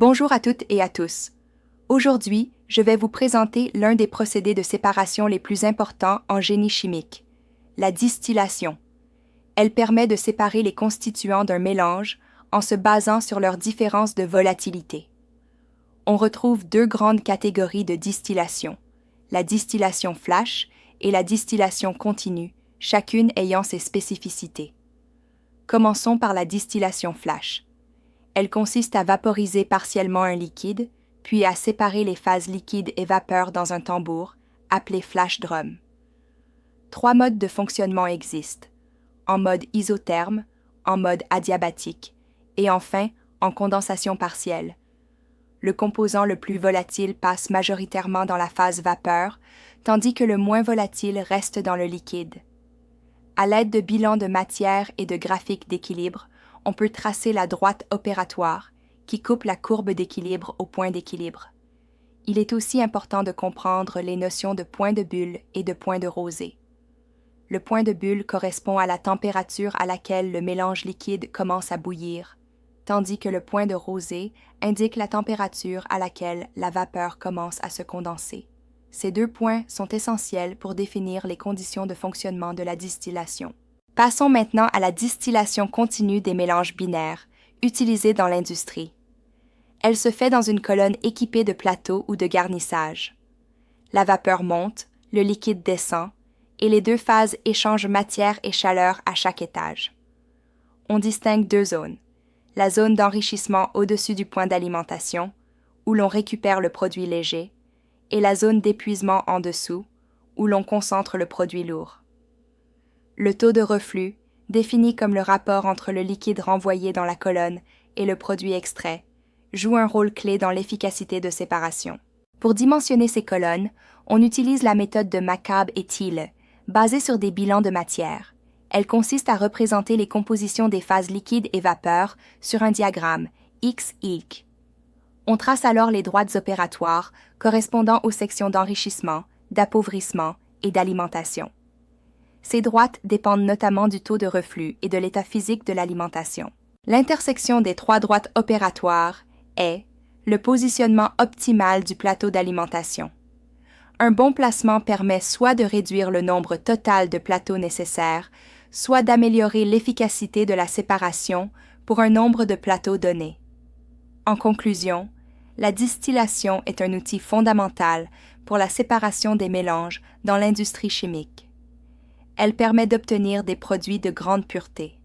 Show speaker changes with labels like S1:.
S1: Bonjour à toutes et à tous. Aujourd'hui, je vais vous présenter l'un des procédés de séparation les plus importants en génie chimique, la distillation. Elle permet de séparer les constituants d'un mélange en se basant sur leurs différences de volatilité. On retrouve deux grandes catégories de distillation, la distillation flash et la distillation continue, chacune ayant ses spécificités. Commençons par la distillation flash. Elle consiste à vaporiser partiellement un liquide, puis à séparer les phases liquide et vapeur dans un tambour, appelé flash drum. Trois modes de fonctionnement existent, en mode isotherme, en mode adiabatique, et enfin en condensation partielle. Le composant le plus volatile passe majoritairement dans la phase vapeur, tandis que le moins volatile reste dans le liquide. À l'aide de bilans de matière et de graphiques d'équilibre, on peut tracer la droite opératoire, qui coupe la courbe d'équilibre au point d'équilibre. Il est aussi important de comprendre les notions de point de bulle et de point de rosée. Le point de bulle correspond à la température à laquelle le mélange liquide commence à bouillir, tandis que le point de rosée indique la température à laquelle la vapeur commence à se condenser. Ces deux points sont essentiels pour définir les conditions de fonctionnement de la distillation. Passons maintenant à la distillation continue des mélanges binaires, utilisés dans l'industrie. Elle se fait dans une colonne équipée de plateaux ou de garnissages. La vapeur monte, le liquide descend, et les deux phases échangent matière et chaleur à chaque étage. On distingue deux zones, la zone d'enrichissement au-dessus du point d'alimentation, où l'on récupère le produit léger, et la zone d'épuisement en dessous, où l'on concentre le produit lourd. Le taux de reflux, défini comme le rapport entre le liquide renvoyé dans la colonne et le produit extrait, joue un rôle clé dans l'efficacité de séparation. Pour dimensionner ces colonnes, on utilise la méthode de McCabe et Thiele, basée sur des bilans de matière. Elle consiste à représenter les compositions des phases liquides et vapeur sur un diagramme X-Y. On trace alors les droites opératoires correspondant aux sections d'enrichissement, d'appauvrissement et d'alimentation. Ces droites dépendent notamment du taux de reflux et de l'état physique de l'alimentation. L'intersection des trois droites opératoires est le positionnement optimal du plateau d'alimentation. Un bon placement permet soit de réduire le nombre total de plateaux nécessaires, soit d'améliorer l'efficacité de la séparation pour un nombre de plateaux donné. En conclusion, la distillation est un outil fondamental pour la séparation des mélanges dans l'industrie chimique. Elle permet d'obtenir des produits de grande pureté.